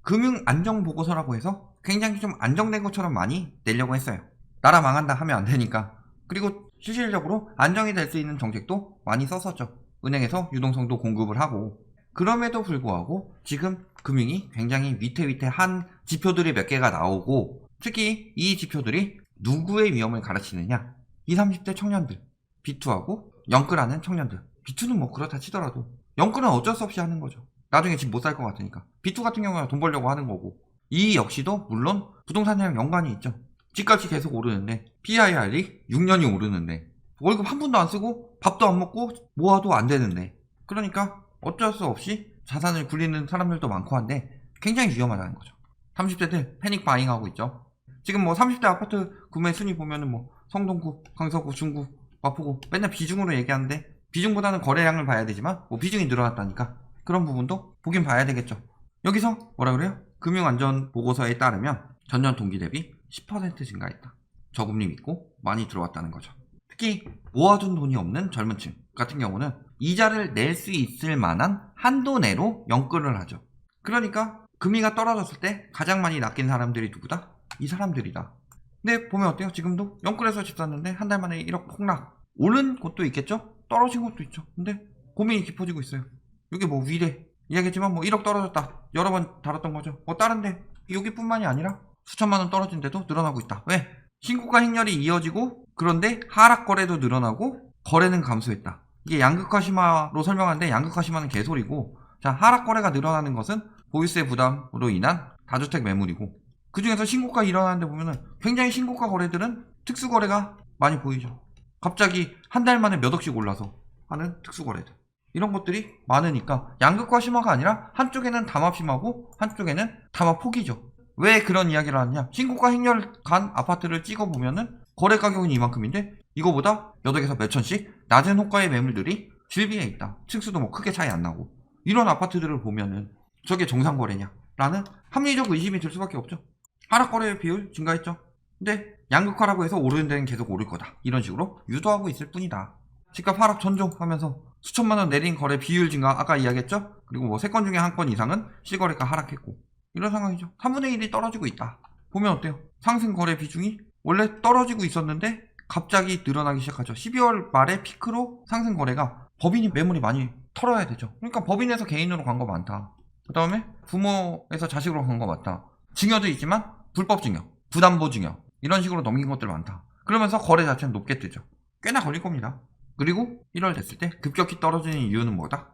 금융안정보고서라고 해서 굉장히 좀 안정된 것처럼 많이 내려고 했어요. 나라 망한다 하면 안 되니까. 그리고 실질적으로 안정이 될 수 있는 정책도 많이 썼었죠. 은행에서 유동성도 공급을 하고. 그럼에도 불구하고 지금 금융이 굉장히 위태위태한 지표들이 몇 개가 나오고, 특히 이 지표들이 누구의 위험을 가르치느냐, 20, 30대 청년들, B2하고 영끌하는 청년들. B2는 뭐 그렇다 치더라도 영끌은 어쩔 수 없이 하는 거죠. 나중에 집 못 살 것 같으니까. B2 같은 경우는 돈 벌려고 하는 거고, 이 역시도 물론 부동산이랑 연관이 있죠. 집값이 계속 오르는데, PIR이 6년이 오르는데, 월급 한 푼도 안 쓰고 밥도 안 먹고 모아도 안 되는데, 그러니까 어쩔 수 없이 자산을 굴리는 사람들도 많고 한데 굉장히 위험하다는 거죠. 30대들 패닉 바잉하고 있죠. 지금 뭐 30대 아파트 구매 순위 보면은 뭐 성동구, 강서구, 중구, 마포구 맨날 비중으로 얘기하는데, 비중보다는 거래량을 봐야 되지만 뭐 비중이 늘어났다니까 그런 부분도 보긴 봐야 되겠죠. 여기서 뭐라 그래요? 금융안전보고서에 따르면 전년 동기 대비 10% 증가했다. 저금리 믿고 많이 들어왔다는 거죠. 특히 모아둔 돈이 없는 젊은 층 같은 경우는 이자를 낼 수 있을 만한 한도 내로 영끌을 하죠. 그러니까 금리가 떨어졌을 때 가장 많이 낚인 사람들이 누구다? 이 사람들이다. 근데 보면 어때요? 지금도 영끌해서 집 샀는데 한 달 만에 1억 폭락. 오른 곳도 있겠죠? 떨어진 곳도 있죠. 근데 고민이 깊어지고 있어요. 이게 뭐 위례 이야기했지만 뭐 1억 떨어졌다. 여러 번 다뤘던 거죠. 뭐 다른데 여기뿐만이 아니라 수천만 원 떨어진 데도 늘어나고 있다. 왜? 신고가 행렬이 이어지고, 그런데 하락 거래도 늘어나고 거래는 감소했다. 이게 양극화 심화로 설명하는데, 양극화 심화는 개소리고, 자, 하락 거래가 늘어나는 것은 보유세 부담으로 인한 다주택 매물이고, 그 중에서 신고가 일어나는데 보면은 굉장히 신고가 거래들은 특수 거래가 많이 보이죠. 갑자기 한 달 만에 몇 억씩 올라서 하는 특수 거래들, 이런 것들이 많으니까 양극화 심화가 아니라 한쪽에는 담합 심하고 한쪽에는 담합 포기죠. 왜 그런 이야기를 하느냐, 신고가 행렬 간 아파트를 찍어보면은 거래 가격은 이만큼인데 이거보다 몇 억에서 몇 천씩 낮은 호가의 매물들이 질비해 있다. 층수도 뭐 크게 차이 안 나고, 이런 아파트들을 보면은 저게 정상 거래냐 라는 합리적 의심이 들 수밖에 없죠. 하락 거래 비율 증가했죠. 근데 양극화라고 해서 오르는 데는 계속 오를 거다, 이런 식으로 유도하고 있을 뿐이다. 집값 하락 전조하면서 수천만 원 내린 거래 비율 증가 아까 이야기했죠. 그리고 뭐 3건 중에 1건 이상은 실거래가 하락했고, 이런 상황이죠. 3분의 1이 떨어지고 있다. 보면 어때요? 상승 거래 비중이 원래 떨어지고 있었는데 갑자기 늘어나기 시작하죠. 12월 말에 피크로 상승 거래가, 법인이 매물이 많이 털어야 되죠. 그러니까 법인에서 개인으로 간 거 많다. 그 다음에 부모에서 자식으로 간 거 많다. 증여도 있지만 불법 증여, 부담보 증여, 이런 식으로 넘긴 것들 많다. 그러면서 거래 자체는 높게 뜨죠. 꽤나 걸릴 겁니다. 그리고 1월 됐을 때 급격히 떨어지는 이유는 뭐다?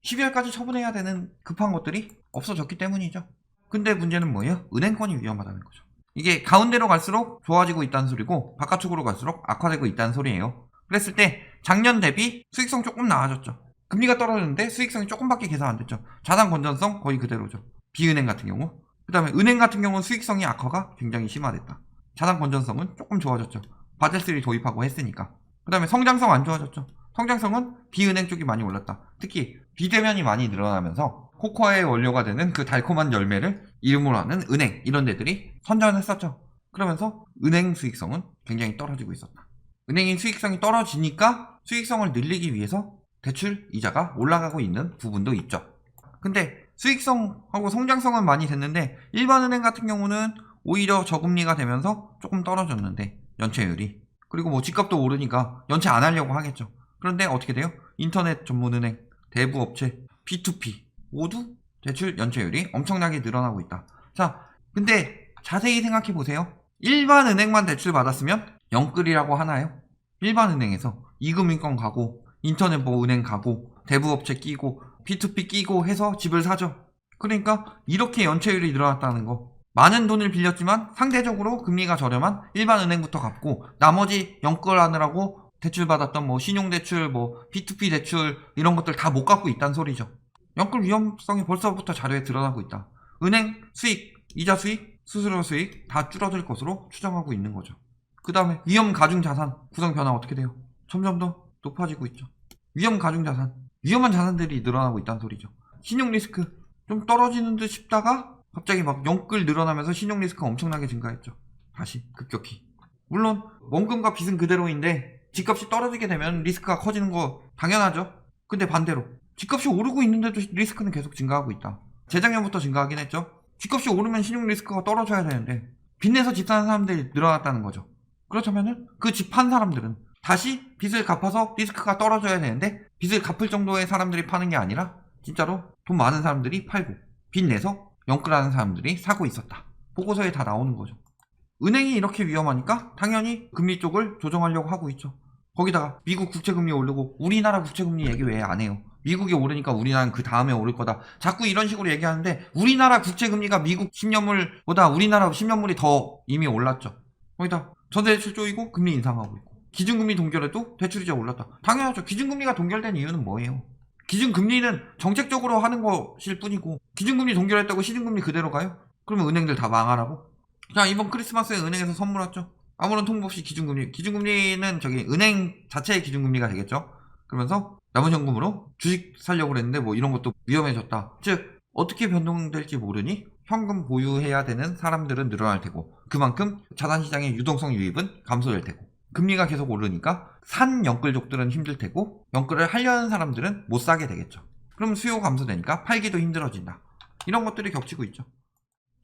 12월까지 처분해야 되는 급한 것들이 없어졌기 때문이죠. 근데 문제는 뭐예요? 은행권이 위험하다는 거죠. 이게 가운데로 갈수록 좋아지고 있다는 소리고, 바깥쪽으로 갈수록 악화되고 있다는 소리예요. 그랬을 때 작년 대비 수익성 조금 나아졌죠. 금리가 떨어졌는데 수익성이 조금밖에 개선 안 됐죠. 자산 건전성 거의 그대로죠. 비은행 같은 경우. 그 다음에 은행 같은 경우는 수익성이 악화가 굉장히 심화됐다. 자산 건전성은 조금 좋아졌죠. 바젤3 도입하고 했으니까. 그 다음에 성장성 안 좋아졌죠. 성장성은 비은행 쪽이 많이 올랐다. 특히 비대면이 많이 늘어나면서 코코아의 원료가 되는 그 달콤한 열매를 이름으로 하는 은행, 이런 데들이 선전했었죠. 그러면서 은행 수익성은 굉장히 떨어지고 있었다. 은행인 수익성이 떨어지니까 수익성을 늘리기 위해서 대출 이자가 올라가고 있는 부분도 있죠. 근데 수익성하고 성장성은 많이 됐는데 일반 은행 같은 경우는 오히려 저금리가 되면서 조금 떨어졌는데, 연체율이. 그리고 뭐 집값도 오르니까 연체 안 하려고 하겠죠. 그런데 어떻게 돼요? 인터넷 전문은행, 대부업체, P2P 모두 대출 연체율이 엄청나게 늘어나고 있다. 자, 근데 자세히 생각해 보세요. 일반 은행만 대출 받았으면 영끌이라고 하나요? 일반 은행에서 이금융권 가고, 인터넷 뭐 은행 가고, 대부업체 끼고, P2P 끼고 해서 집을 사죠. 그러니까 이렇게 연체율이 늘어났다는 거. 많은 돈을 빌렸지만 상대적으로 금리가 저렴한 일반 은행부터 갚고, 나머지 영끌하느라고 대출 받았던 뭐 신용대출, 뭐 P2P 대출, 이런 것들 다 못 갚고 있다는 소리죠. 영끌 위험성이 벌써부터 자료에 드러나고 있다. 은행 수익, 이자 수익, 수수료 수익 다 줄어들 것으로 추정하고 있는 거죠. 그 다음에 위험 가중 자산 구성 변화 어떻게 돼요? 점점 더 높아지고 있죠. 위험 가중 자산, 위험한 자산들이 늘어나고 있다는 소리죠. 신용 리스크 좀 떨어지는 듯 싶다가 갑자기 막 영끌 늘어나면서 신용 리스크가 엄청나게 증가했죠. 다시 급격히. 물론 원금과 빚은 그대로인데 집값이 떨어지게 되면 리스크가 커지는 거 당연하죠. 근데 반대로 집값이 오르고 있는데도 리스크는 계속 증가하고 있다. 재작년부터 증가하긴 했죠. 집값이 오르면 신용 리스크가 떨어져야 되는데 빚내서 집 사는 사람들이 늘어났다는 거죠. 그렇다면은 그 집 판 사람들은 다시 빚을 갚아서 리스크가 떨어져야 되는데 빚을 갚을 정도의 사람들이 파는 게 아니라 진짜로 돈 많은 사람들이 팔고 빚내서 영끌하는 사람들이 사고 있었다. 보고서에 다 나오는 거죠. 은행이 이렇게 위험하니까 당연히 금리 쪽을 조정하려고 하고 있죠. 거기다가 미국 국채금리 오르고 우리나라 국채금리 얘기 왜 안 해요? 미국이 오르니까 우리나라는 그 다음에 오를 거다. 자꾸 이런 식으로 얘기하는데 우리나라 국채금리가 미국 10년물보다 우리나라 10년물이 더 이미 올랐죠. 거기다 전세대출 쪼이고 금리 인상하고 있고 기준금리 동결해도 대출이자 올랐다. 당연하죠. 기준금리가 동결된 이유는 뭐예요? 기준금리는 정책적으로 하는 것일 뿐이고 기준금리 동결했다고 시중금리 그대로 가요? 그러면 은행들 다 망하라고? 자, 이번 크리스마스에 은행에서 선물 왔죠. 아무런 통보 없이 기준금리는 저기 은행 자체의 기준금리가 되겠죠. 그러면서 남은 현금으로 주식 살려고 그랬는데 뭐 이런 것도 위험해졌다. 즉 어떻게 변동될지 모르니 현금 보유해야 되는 사람들은 늘어날 테고 그만큼 자산시장의 유동성 유입은 감소될 테고 금리가 계속 오르니까 산 영끌족들은 힘들 테고 영끌을 하려는 사람들은 못 사게 되겠죠. 그럼 수요 감소되니까 팔기도 힘들어진다. 이런 것들이 겹치고 있죠.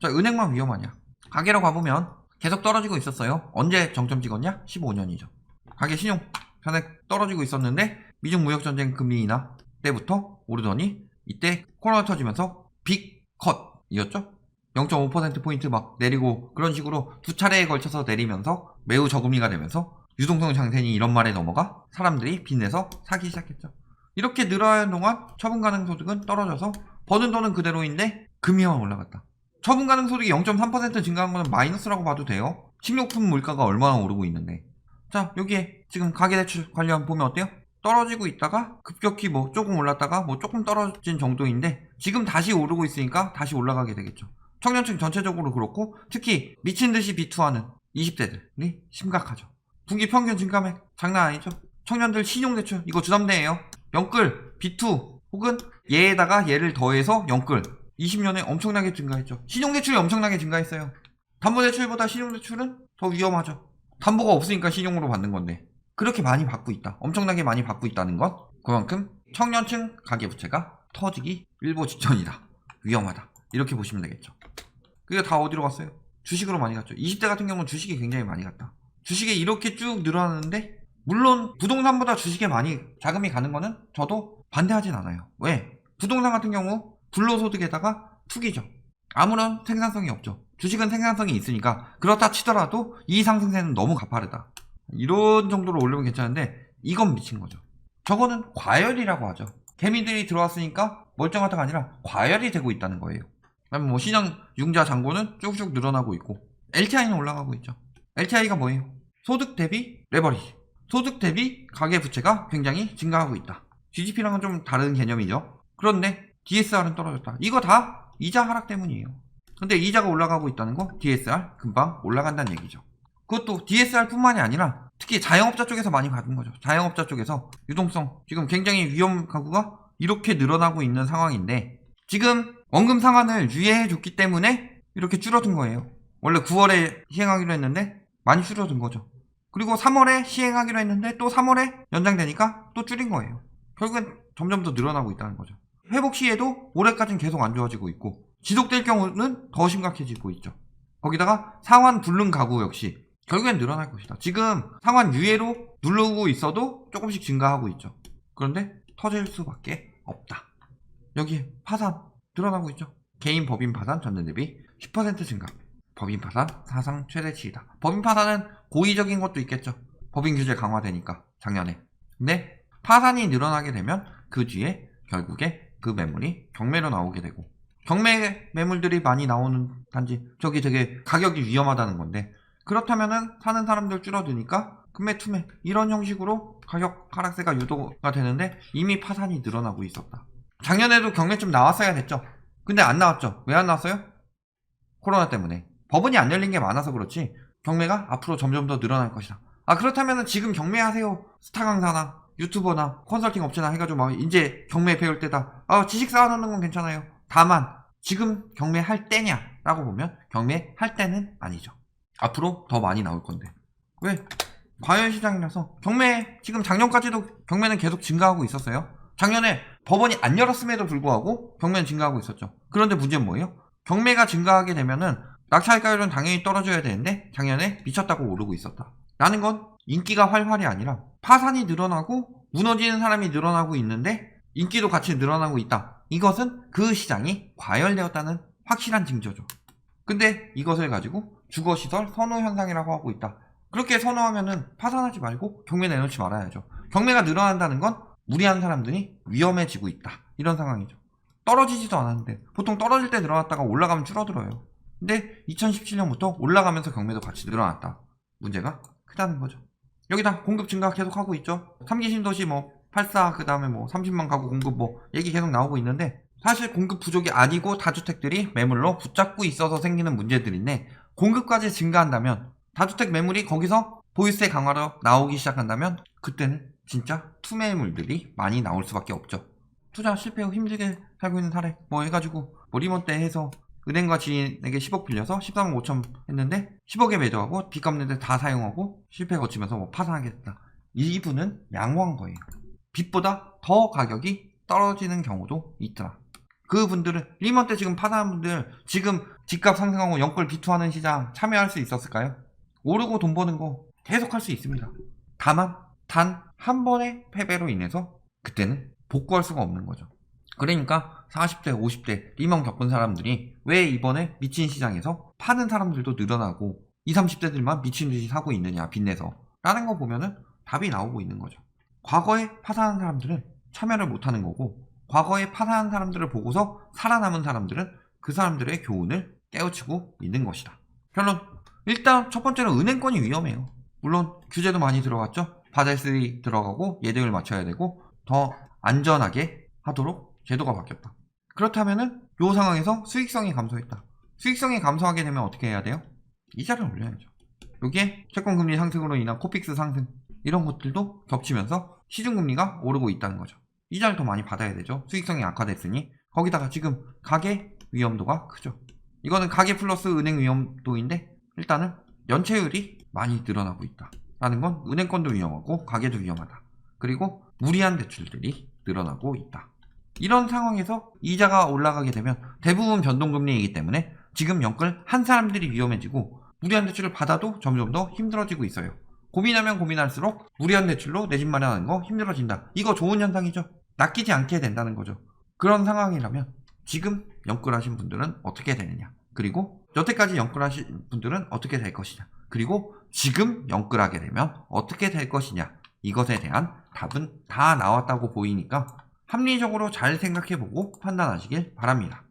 자, 은행만 위험하냐? 가계로 가보면 계속 떨어지고 있었어요. 언제 정점 찍었냐? 15년이죠. 가계 신용 전액 떨어지고 있었는데 미중 무역전쟁 금리 인하 때부터 오르더니 이때 코로나 터지면서 빅 컷이었죠. 0.5%포인트 막 내리고 그런 식으로 두 차례에 걸쳐서 내리면서 매우 저금리가 되면서 유동성 장센이 이런 말에 넘어가 사람들이 빚내서 사기 시작했죠. 이렇게 늘어나는 동안 처분 가능 소득은 떨어져서 버는 돈은 그대로인데 금리만 올라갔다. 처분 가능 소득이 0.3% 증가한 거는 마이너스라고 봐도 돼요. 식료품 물가가 얼마나 오르고 있는데. 자, 여기에 지금 가계대출 관련 보면 어때요? 떨어지고 있다가 급격히 뭐 조금 올랐다가 뭐 조금 떨어진 정도인데 지금 다시 오르고 있으니까 다시 올라가게 되겠죠. 청년층 전체적으로 그렇고 특히 미친듯이 비투하는 20대들이 심각하죠. 분기 평균 증가액 장난 아니죠. 청년들 신용대출 이거 주담대예요. 영끌, 비투 혹은 얘에다가 얘를 더해서 영끌 20년에 엄청나게 증가했죠. 신용대출이 엄청나게 증가했어요. 담보대출보다 신용대출은 더 위험하죠. 담보가 없으니까 신용으로 받는 건데 그렇게 많이 받고 있다. 엄청나게 많이 받고 있다는 건 그만큼 청년층 가계부채가 터지기 일보 직전이다. 위험하다. 이렇게 보시면 되겠죠. 그게 다 어디로 갔어요? 주식으로 많이 갔죠. 20대 같은 경우는 주식이 굉장히 많이 갔다. 주식에 이렇게 쭉 늘어나는데 물론 부동산보다 주식에 많이 자금이 가는 거는 저도 반대하진 않아요. 왜? 부동산 같은 경우 불로소득에다가 투기죠. 아무런 생산성이 없죠. 주식은 생산성이 있으니까 그렇다 치더라도 이 상승세는 너무 가파르다. 이런 정도로 올리면 괜찮은데 이건 미친 거죠. 저거는 과열이라고 하죠. 개미들이 들어왔으니까 멀쩡하다가 아니라 과열이 되고 있다는 거예요. 그다음에 뭐 시장 융자 잔고는 쭉쭉 늘어나고 있고 LTI는 올라가고 있죠. LTI가 뭐예요? 소득 대비 레버리지. 소득 대비 가계부채가 굉장히 증가하고 있다. GDP랑은 좀 다른 개념이죠. 그런데 DSR은 떨어졌다. 이거 다 이자 하락 때문이에요. 근데 이자가 올라가고 있다는 거 DSR 금방 올라간다는 얘기죠. 그것도 DSR 뿐만이 아니라 특히 자영업자 쪽에서 많이 받은 거죠. 자영업자 쪽에서 유동성 지금 굉장히 위험 가구가 이렇게 늘어나고 있는 상황인데 지금 원금 상환을 유예해 줬기 때문에 이렇게 줄어든 거예요. 원래 9월에 시행하기로 했는데 많이 줄어든 거죠. 그리고 3월에 시행하기로 했는데 또 3월에 연장되니까 또 줄인 거예요. 결국엔 점점 더 늘어나고 있다는 거죠. 회복 시에도 올해까지는 계속 안 좋아지고 있고 지속될 경우는 더 심각해지고 있죠. 거기다가 상환 불능 가구 역시 결국엔 늘어날 것이다. 지금 상환 유예로 누르고 있어도 조금씩 증가하고 있죠. 그런데 터질 수밖에 없다. 여기 파산 늘어나고 있죠. 개인 법인 파산 전년 대비 10% 증가. 법인 파산 사상 최대치이다. 법인 파산은 고의적인 것도 있겠죠. 법인 규제 강화되니까 작년에. 근데 파산이 늘어나게 되면 그 뒤에 결국에 그 매물이 경매로 나오게 되고 경매 매물들이 많이 나오는 단지 저기 되게 가격이 위험하다는 건데 그렇다면은 사는 사람들 줄어드니까 금매 투매 이런 형식으로 가격 하락세가 유도가 되는데 이미 파산이 늘어나고 있었다. 작년에도 경매좀 나왔어야 됐죠. 근데 안 나왔죠. 왜 안 나왔어요? 코로나 때문에. 법원이 안 열린 게 많아서 그렇지 경매가 앞으로 점점 더 늘어날 것이다. 아 그렇다면은 지금 경매하세요. 스타 강사나 유튜버나 컨설팅 업체나 해가지고 막 이제 경매 배울 때다. 지식 쌓아놓는 건 괜찮아요. 다만 지금 경매할 때냐 라고 보면 경매할 때는 아니죠. 앞으로 더 많이 나올 건데. 왜? 과열 시장이라서 경매 지금 작년까지도 경매는 계속 증가하고 있었어요. 작년에 법원이 안 열었음에도 불구하고 경매는 증가하고 있었죠. 그런데 문제는 뭐예요? 경매가 증가하게 되면은 낙찰가율은 당연히 떨어져야 되는데 작년에 미쳤다고 오르고 있었다. 라는 건 인기가 활발이 아니라 파산이 늘어나고 무너지는 사람이 늘어나고 있는데 인기도 같이 늘어나고 있다. 이것은 그 시장이 과열되었다는 확실한 징조죠. 근데 이것을 가지고 주거시설 선호 현상이라고 하고 있다. 그렇게 선호하면은 파산하지 말고 경매 내놓지 말아야죠. 경매가 늘어난다는 건 무리한 사람들이 위험해지고 있다. 이런 상황이죠. 떨어지지도 않았는데 보통 떨어질 때 늘어났다가 올라가면 줄어들어요. 근데 2017년부터 올라가면서 경매도 같이 늘어났다. 문제가 크다는 거죠. 여기다 공급 증가 계속하고 있죠. 3기 신도시 84 그 다음에 30만 가구 공급 얘기 계속 나오고 있는데 사실 공급 부족이 아니고 다주택들이 매물로 붙잡고 있어서 생기는 문제들인데 공급까지 증가한다면 다주택 매물이 거기서 보유세 강화로 나오기 시작한다면 그때는 진짜 투매물들이 많이 나올 수밖에 없죠. 투자 실패 후 힘들게 살고 있는 사례 해가지고 리먼 때 해서 은행과 지인에게 10억 빌려서 13억 5천 했는데 10억에 매도하고 빚 갚는데 다 사용하고 실패 거치면서 파산하게 됐다. 이분은 양호한 거예요. 빚보다 더 가격이 떨어지는 경우도 있더라. 그분들은 리먼 때 지금 파산한 분들 지금 집값 상승하고 영끌 비투하는 시장 참여할 수 있었을까요? 오르고 돈 버는 거 계속 할 수 있습니다. 다만 단 한 번의 패배로 인해서 그때는 복구할 수가 없는 거죠. 그러니까 40대 50대 리먼 겪은 사람들이 왜 이번에 미친 시장에서 파는 사람들도 늘어나고 20, 30대들만 미친 듯이 사고 있느냐 빚내서 라는 거 보면은 답이 나오고 있는 거죠. 과거에 파산한 사람들은 참여를 못하는 거고 과거에 파산한 사람들을 보고서 살아남은 사람들은 그 사람들의 교훈을 깨우치고 있는 것이다. 결론, 일단 첫 번째로 은행권이 위험해요. 물론 규제도 많이 들어갔죠. 바젤3 들어가고 예대율 맞춰야 되고 더 안전하게 하도록 제도가 바뀌었다. 그렇다면은 이 상황에서 수익성이 감소했다. 수익성이 감소하게 되면 어떻게 해야 돼요? 이자를 올려야죠. 여기에 채권금리 상승으로 인한 코픽스 상승 이런 것들도 겹치면서 시중금리가 오르고 있다는 거죠. 이자를 더 많이 받아야 되죠. 수익성이 악화됐으니. 거기다가 지금 가계 위험도가 크죠. 이거는 가계 플러스 은행 위험도인데 일단은 연체율이 많이 늘어나고 있다 라는 건 은행권도 위험하고 가계도 위험하다. 그리고 무리한 대출들이 늘어나고 있다. 이런 상황에서 이자가 올라가게 되면 대부분 변동금리이기 때문에 지금 영끌 한 사람들이 위험해지고 무리한 대출을 받아도 점점 더 힘들어지고 있어요. 고민하면 고민할수록 무리한 대출로 내 집 마련하는 거 힘들어진다. 이거 좋은 현상이죠. 낚이지 않게 된다는 거죠. 그런 상황이라면 지금 영끌하신 분들은 어떻게 되느냐. 그리고 여태까지 영끌하신 분들은 어떻게 될 것이냐. 그리고 지금 영끌하게 되면 어떻게 될 것이냐. 이것에 대한 답은 다 나왔다고 보이니까 합리적으로 잘 생각해보고 판단하시길 바랍니다.